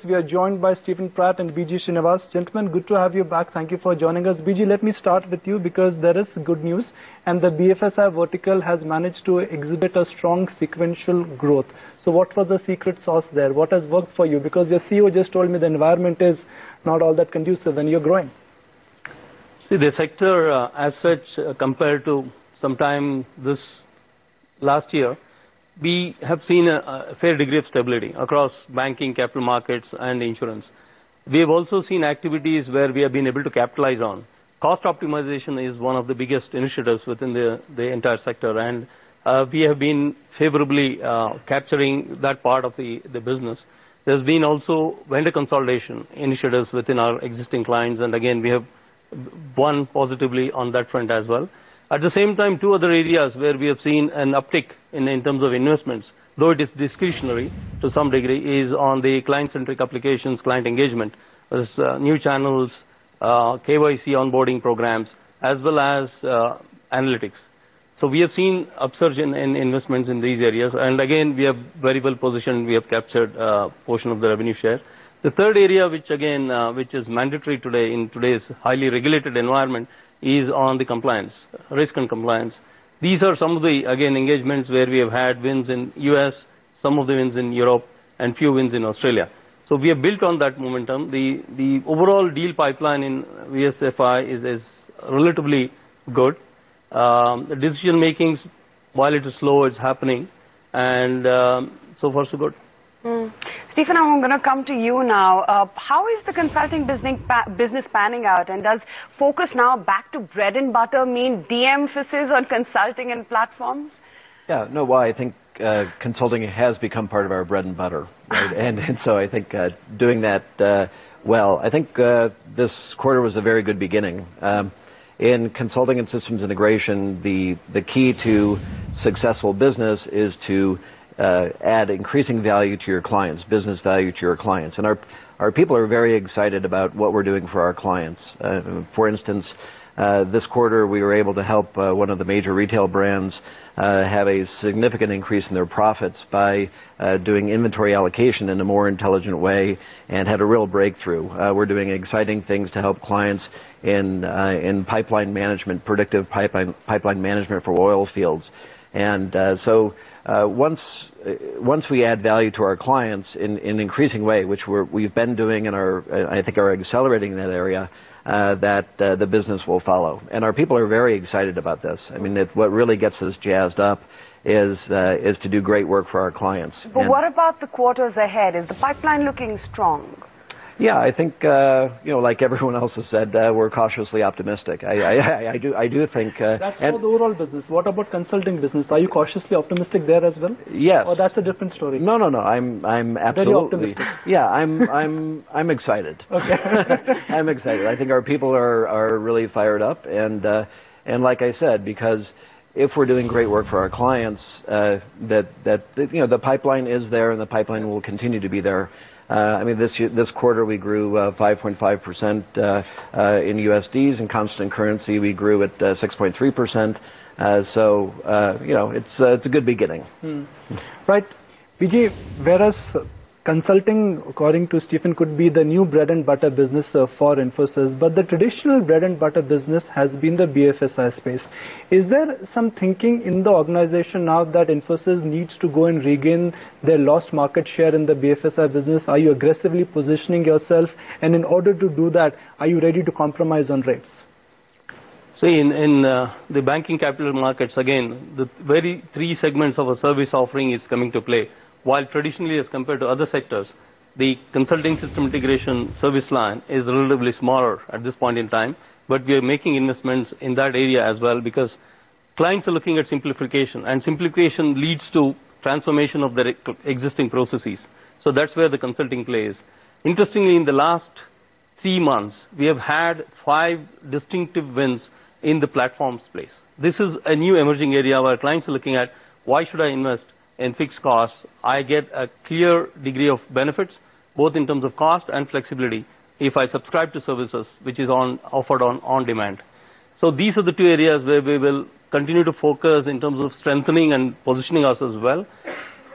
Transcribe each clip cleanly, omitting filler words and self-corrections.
We are joined by Stephen Pratt and BG Srinivas. Gentlemen, good to have you back. Thank you for joining us. BG, let me start with you because there is good news and the BFSI vertical has managed to exhibit a strong sequential growth. So what was the secret sauce there? What has worked for you? Because your CEO just told me the environment is not all that conducive when you're growing. See, the sector as such compared to sometime this last year, we have seen a fair degree of stability across banking, capital markets, and insurance. We have also seen activities where we have been able to capitalize on. Cost optimization is one of the biggest initiatives within the entire sector, and we have been favorably capturing that part of the business. There's been also vendor consolidation initiatives within our existing clients, and again, we have won positively on that front as well. At the same time, two other areas where we have seen an uptick in terms of investments, though it is discretionary to some degree, is on the client-centric applications, client engagement, new channels, KYC onboarding programs, as well as analytics. So we have seen upsurge in investments in these areas, and again, we are very well positioned. We have captured a portion of the revenue share. The third area, which again, which is mandatory today in today's highly regulated environment, is on the compliance, risk and compliance. These are some of the, again, engagements where we have had wins in US, some of the wins in Europe, and few wins in Australia. So we have built on that momentum. The overall deal pipeline in VSFI is relatively good. The decision makings, while it is slow, is happening, and so far so good. Stephen, I'm going to come to you now. How is the consulting business panning out, and does focus now back to bread and butter mean de-emphasis on consulting and platforms? Yeah, no, well, I think consulting has become part of our bread and butter, right? and so I think doing that well, I think this quarter was a very good beginning. In consulting and systems integration, the key to successful business is to add increasing value to your clients, business value to your clients. And our people are very excited about what we're doing for our clients. For instance, this quarter we were able to help one of the major retail brands have a significant increase in their profits by doing inventory allocation in a more intelligent way and had a real breakthrough. We're doing exciting things to help clients in pipeline management, predictive pipeline management for oil fields. And so once we add value to our clients in an increasing way, which we've been doing and I think are accelerating in that area, that the business will follow. And our people are very excited about this. I mean, what really gets us jazzed up is to do great work for our clients. But what about the quarters ahead? Is the pipeline looking strong? Yeah, I think like everyone else has said, we're cautiously optimistic. I do think. That's for the overall business. What about consulting business? Are you cautiously optimistic there as well? Yes. Or that's a different story? No. I'm absolutely. Very optimistic. Yeah, I'm excited. Okay. I'm excited. I think our people are really fired up, and like I said, because if we're doing great work for our clients, the pipeline is there, and the pipeline will continue to be there. I mean, this quarter we grew 5.5% in USDs. In constant currency, we grew at 6.3%. So it's a good beginning. Right, Vijay. Whereas consulting, according to Stephen, could be the new bread and butter business for Infosys, but the traditional bread and butter business has been the BFSI space. Is there some thinking in the organization now that Infosys needs to go and regain their lost market share in the BFSI business? Are you aggressively positioning yourself? And in order to do that, are you ready to compromise on rates? See, in the banking capital markets, again, the very three segments of a service offering is coming to play. While traditionally, as compared to other sectors, the consulting system integration service line is relatively smaller at this point in time, but we are making investments in that area as well because clients are looking at simplification, and simplification leads to transformation of their existing processes. So that's where the consulting plays. Interestingly, in the last 3 months, we have had 5 distinctive wins in the platform space. This is a new emerging area where clients are looking at, why should I invest in fixed costs? I get a clear degree of benefits, both in terms of cost and flexibility, if I subscribe to services, which is offered on demand. So these are the two areas where we will continue to focus in terms of strengthening and positioning ourselves well.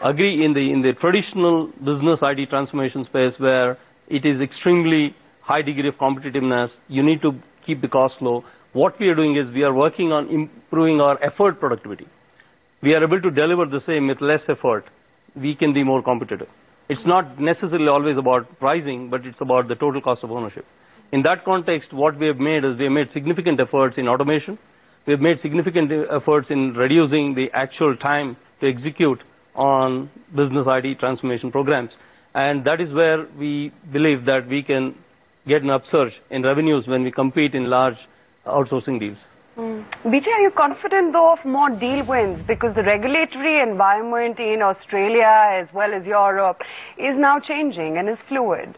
agree in the traditional business IT transformation space where it is extremely high degree of competitiveness. You need to keep the cost low. What we are doing is we are working on improving our effort productivity. We are able to deliver the same with less effort. We can be more competitive. It's not necessarily always about pricing, but it's about the total cost of ownership. In that context, what we have made is we have made significant efforts in automation. We have made significant efforts in reducing the actual time to execute on business IT transformation programs. And that is where we believe that we can get an upsurge in revenues when we compete in large outsourcing deals. BJ, are you confident though of more deal wins? Because the regulatory environment in Australia as well as Europe is now changing and is fluid.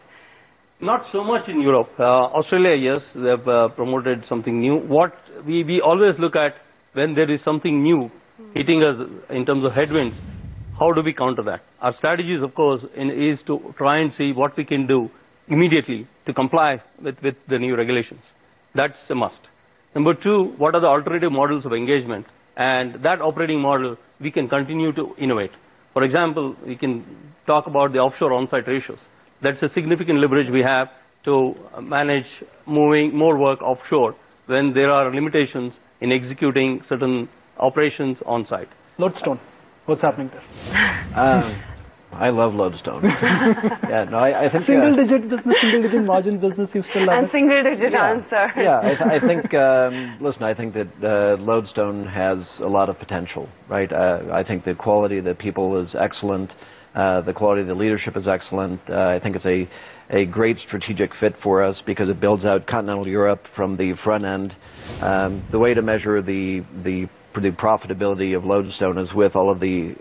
Not so much in Europe. Australia, yes, they have promoted something new. What we always look at when there is something new hitting us in terms of headwinds, how do we counter that? Our strategies, of course, is to try and see what we can do immediately to comply with the new regulations. That's a must. Number two, what are the alternative models of engagement? And that operating model, we can continue to innovate. For example, we can talk about the offshore on-site ratios. That's a significant leverage we have to manage moving more work offshore when there are limitations in executing certain operations on-site. Lodestone, what's happening there? I love Lodestone. Yeah, no, I think single-digit business, single-digit margin business, you still love and single-digit answer. Yeah, I think. Listen, I think that Lodestone has a lot of potential, right? I think the quality of the people is excellent. The quality of the leadership is excellent. I think it's a great strategic fit for us because it builds out continental Europe from the front end. The way to measure the profitability of Lodestone is with all of the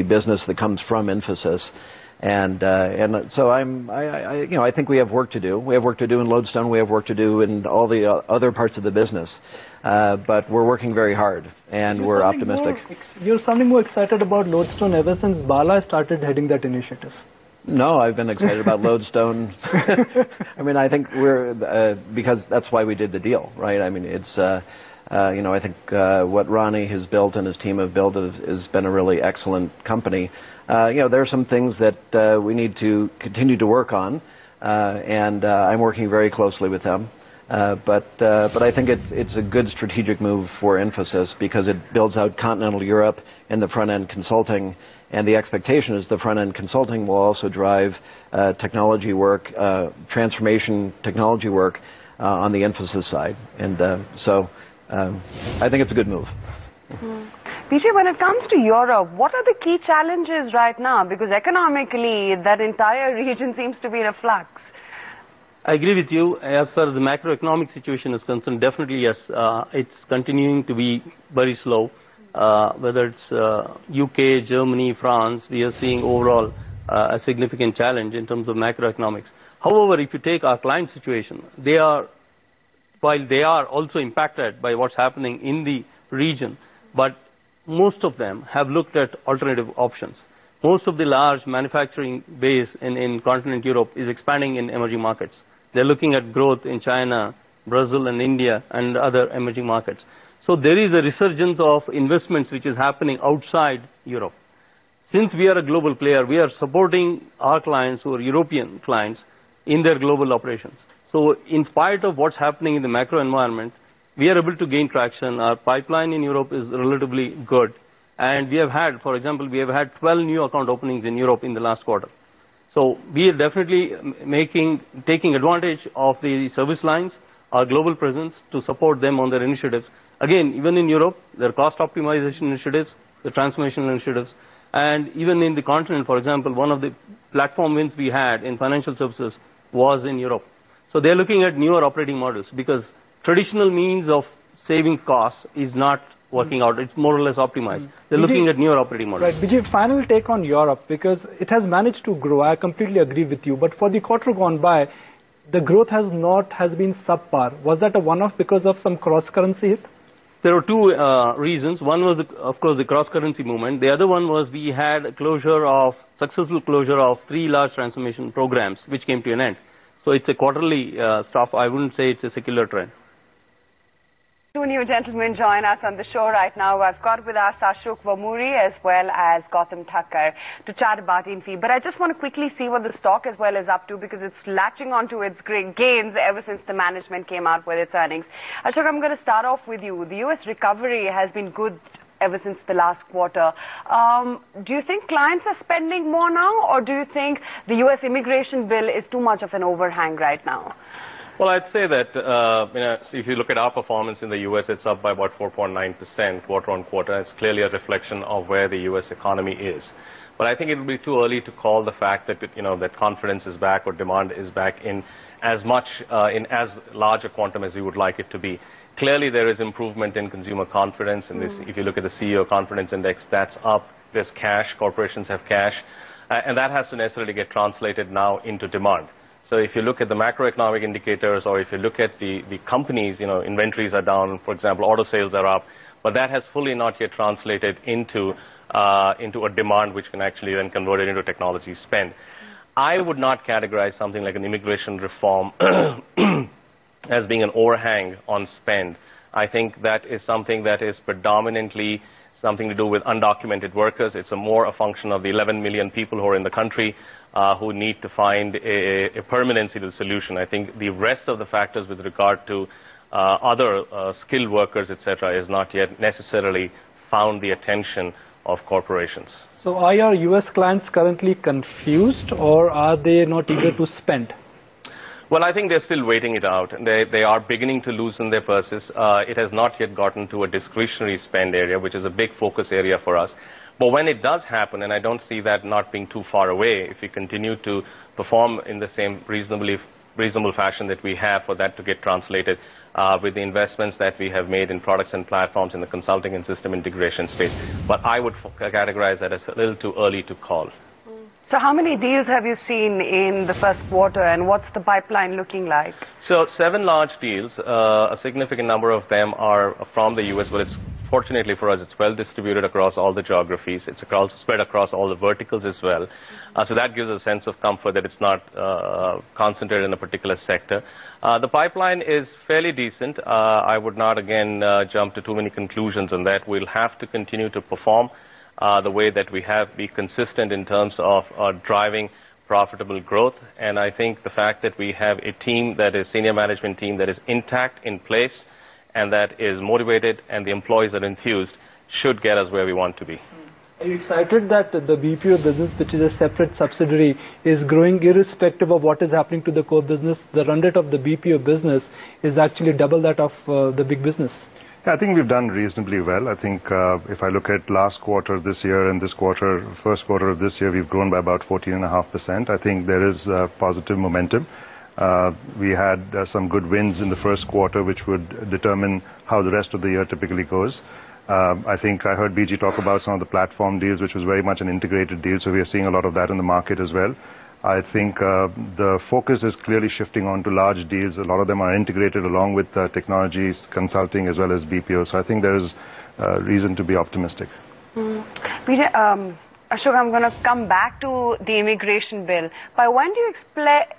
business that comes from Infosys, and so I think we have work to do. We have work to do in Lodestone. We have work to do in all the other parts of the business, but we're working very hard and we're optimistic. You're sounding more excited about Lodestone ever since Bala started heading that initiative. No, I've been excited about Lodestone. I mean, I think we're because that's why we did the deal, right? I mean, it's. I think what Ronnie has built and his team have built has been a really excellent company. There are some things that we need to continue to work on, and I'm working very closely with them. But I think it's a good strategic move for Infosys because it builds out continental Europe in the front-end consulting, and the expectation is the front-end consulting will also drive technology work, transformation technology work on the Infosys side. And so I think it's a good move. PJ, when it comes to Europe, what are the key challenges right now? Because economically, that entire region seems to be in a flux. I agree with you. As far as the macroeconomic situation is concerned, definitely yes, it's continuing to be very slow. Whether it's UK, Germany, France, we are seeing overall a significant challenge in terms of macroeconomics. However, if you take our client situation, while they are also impacted by what's happening in the region, but most of them have looked at alternative options. Most of the large manufacturing base in continental Europe is expanding in emerging markets. They're looking at growth in China, Brazil, and India, and other emerging markets. So there is a resurgence of investments which is happening outside Europe. Since we are a global player, we are supporting our clients who are European clients in their global operations. So in spite of what's happening in the macro environment, we are able to gain traction. Our pipeline in Europe is relatively good. And we have had, for example, 12 new account openings in Europe in the last quarter. So we are definitely taking advantage of the service lines, our global presence, to support them on their initiatives. Again, even in Europe, there are cost optimization initiatives, the transformation initiatives, and even in the continent, for example, one of the platform wins we had in financial services was in Europe. So they're looking at newer operating models because traditional means of saving costs is not working out. It's more or less optimized. They're looking at newer operating models. Right. Vijay, final take on Europe, because it has managed to grow. I completely agree with you. But for the quarter gone by, the growth has been subpar. Was that a one-off because of some cross-currency hit? There were two reasons. One was, of course, the cross-currency movement. The other one was we had successful closure of 3 large transformation programs, which came to an end. So it's a quarterly stuff. I wouldn't say it's a secular trend. Two new gentlemen join us on the show right now. I've got with us Ashok Vamuri as well as Gautam Thakkar to chat about Infi. But I just want to quickly see what the stock as well is up to, because it's latching onto its great gains ever since the management came out with its earnings. Ashok, I'm going to start off with you. The U.S. recovery has been good ever since the last quarter. Do you think clients are spending more now, or do you think the U.S. immigration bill is too much of an overhang right now? Well, I'd say that if you look at our performance in the U.S., it's up by about 4.9% quarter on quarter. It's clearly a reflection of where the U.S. economy is. But I think it will be too early to call the fact that that confidence is back or demand is back in as large a quantum as we would like it to be. Clearly, there is improvement in consumer confidence. And if you look at the CEO confidence index, that's up. There's cash. Corporations have cash. And that has to necessarily get translated now into demand. So if you look at the macroeconomic indicators, or if you look at the companies, inventories are down, for example, auto sales are up, but that has fully not yet translated into a demand which can actually then convert it into technology spend. I would not categorize something like an immigration reform as being an overhang on spend. I think that is something that is predominantly something to do with undocumented workers. It's more a function of the 11 million people who are in the country who need to find a permanency to the solution. I think the rest of the factors with regard to other skilled workers, etc., is not yet necessarily found the attention of corporations. So are your U.S. clients currently confused, or are they not eager to spend? Well, I think they're still waiting it out. They are beginning to loosen their purses. It has not yet gotten to a discretionary spend area, which is a big focus area for us. But when it does happen, and I don't see that not being too far away, if we continue to perform in the same reasonable fashion that we have, for that to get translated with the investments that we have made in products and platforms in the consulting and system integration space. But I would categorize that as a little too early to call. So how many deals have you seen in the first quarter, and what's the pipeline looking like? So 7 large deals. A significant number of them are from the U.S., but it's fortunately for us, it's well distributed across all the geographies. It's spread across all the verticals as well. So that gives a sense of comfort that it's not concentrated in a particular sector. The pipeline is fairly decent. I would not, again, jump to too many conclusions on that. We'll have to continue to perform the way that we have, be consistent in terms of driving profitable growth. And I think the fact that we have a team that is senior management team that is intact, in place, and that is motivated, and the employees are enthused, should get us where we want to be. Are you excited that the BPO business, which is a separate subsidiary, is growing irrespective of what is happening to the core business? The run rate of the BPO business is actually double that of the big business. I think we've done reasonably well. I think if I look at last quarter this year and this quarter, first quarter of this year, we've grown by about 14.5%. I think there is positive momentum. We had some good wins in the first quarter, which would determine how the rest of the year typically goes. I think I heard BG talk about some of the platform deals, which was very much an integrated deal, so we are seeing a lot of that in the market as well. I think the focus is clearly shifting on to large deals. A lot of them are integrated along with technologies, consulting, as well as BPO. So I think there is reason to be optimistic. Ashok, I'm going to come back to the immigration bill. By when do you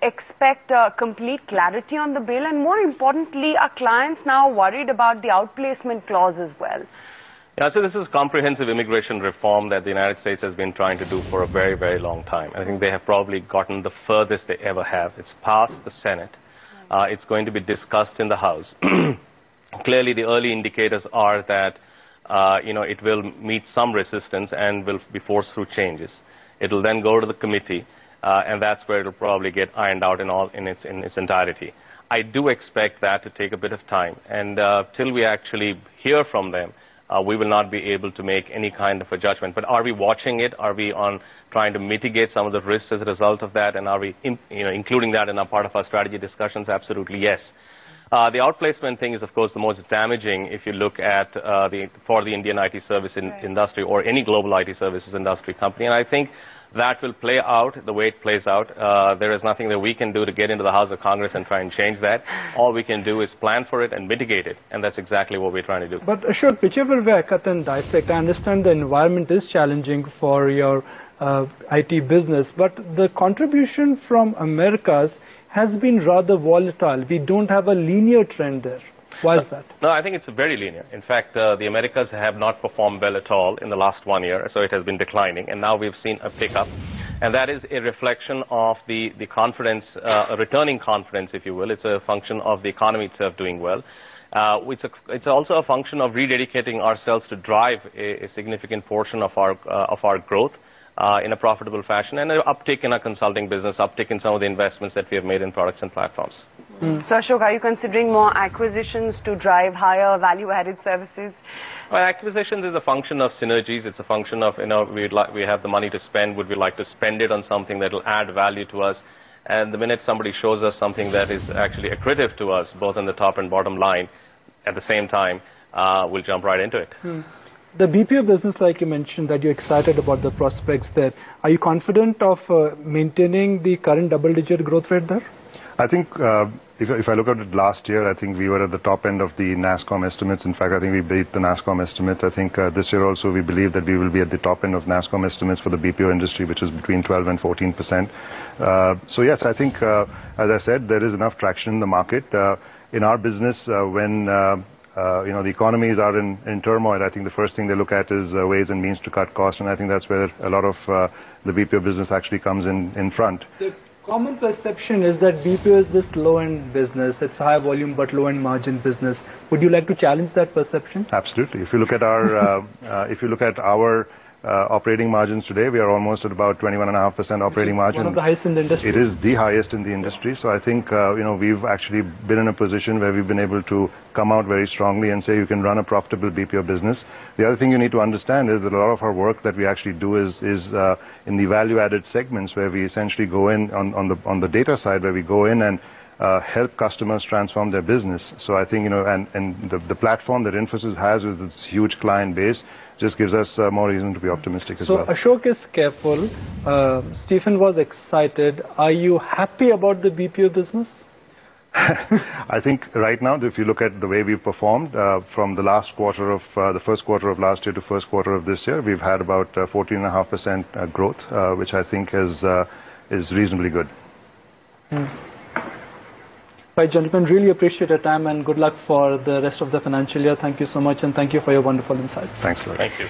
expect complete clarity on the bill? And more importantly, are clients now worried about the outplacement clause as well? Yeah, so this is comprehensive immigration reform that the United States has been trying to do for a very, very long time. I think they have probably gotten the furthest they ever have. It's passed the Senate. It's going to be discussed in the House. Clearly, the early indicators are that it will meet some resistance and will be forced through changes. It will then go to the committee, and that's where it will probably get ironed out in its entirety. I do expect that to take a bit of time, and till we actually hear from them, we will not be able to make any kind of a judgment. But are we watching it? Are we trying to mitigate some of the risks as a result of that? And are we including that in a part of our strategy discussions? Absolutely, yes. The outplacement thing is, of course, the most damaging if you look at for the Indian IT service industry or any global IT services industry company. And I think that will play out the way it plays out. There is nothing that we can do to get into the House of Congress and try and change that. All we can do is plan for it and mitigate it, and that's exactly what we're trying to do. But Ashok, whichever way I cut and dissect, I understand the environment is challenging for your IT business, but the contribution from Americas has been rather volatile. We don't have a linear trend there. Why is that? No, I think it's very linear. In fact, the Americas have not performed well at all in the last 1 year, so it has been declining, and now we've seen a pickup. And that is a reflection of the confidence, a returning confidence, if you will. It's a function of the economy itself doing well. It's also a function of rededicating ourselves to drive a significant portion of our growth in a profitable fashion, and an uptick in our consulting business, uptick in some of the investments that we have made in products and platforms. So Ashok, are you considering more acquisitions to drive higher value-added services? Well, acquisitions is a function of synergies. It's a function of, we have the money to spend. Would we like to spend it on something that will add value to us? And the minute somebody shows us something that is actually accretive to us, both on the top and bottom line, at the same time, we'll jump right into it. The BPO business, like you mentioned, that you're excited about the prospects there. Are you confident of maintaining the current double-digit growth rate there? I think if I look at it last year, I think we were at the top end of the NASSCOM estimates. In fact, I think we beat the NASSCOM estimate. I think this year also we believe that we will be at the top end of NASSCOM estimates for the BPO industry, which is between 12 and 14%. So yes, I think, as I said, there is enough traction in the market. In our business, when the economies are in turmoil, I think the first thing they look at is ways and means to cut costs, and I think that's where a lot of the BPO business actually comes in front. The common perception is that BPO is this low-end business. It's high volume but low-end margin business. Would you like to challenge that perception? Absolutely. If you look at our operating margins today, we are almost at about 21.5% operating margin. One of the highest in the industry. It is the highest in the industry. So I think we've actually been in a position where we've been able to come out very strongly and say you can run a profitable BPO business. The other thing you need to understand is that a lot of our work that we actually do is in the value-added segments, where we essentially go in on the data side, where we go in and help customers transform their business. So I think, and the platform that Infosys has with its huge client base just gives us more reason to be optimistic as well. So Ashok is careful. Stephen was excited. Are you happy about the BPO business? I think right now, if you look at the way we've performed from the last quarter of the first quarter of last year to first quarter of this year, we've had about 14.5% growth, which I think is reasonably good. Right, gentlemen, really appreciate your time and good luck for the rest of the financial year. Thank you so much, and thank you for your wonderful insights. Thanks, Lord. Thank you.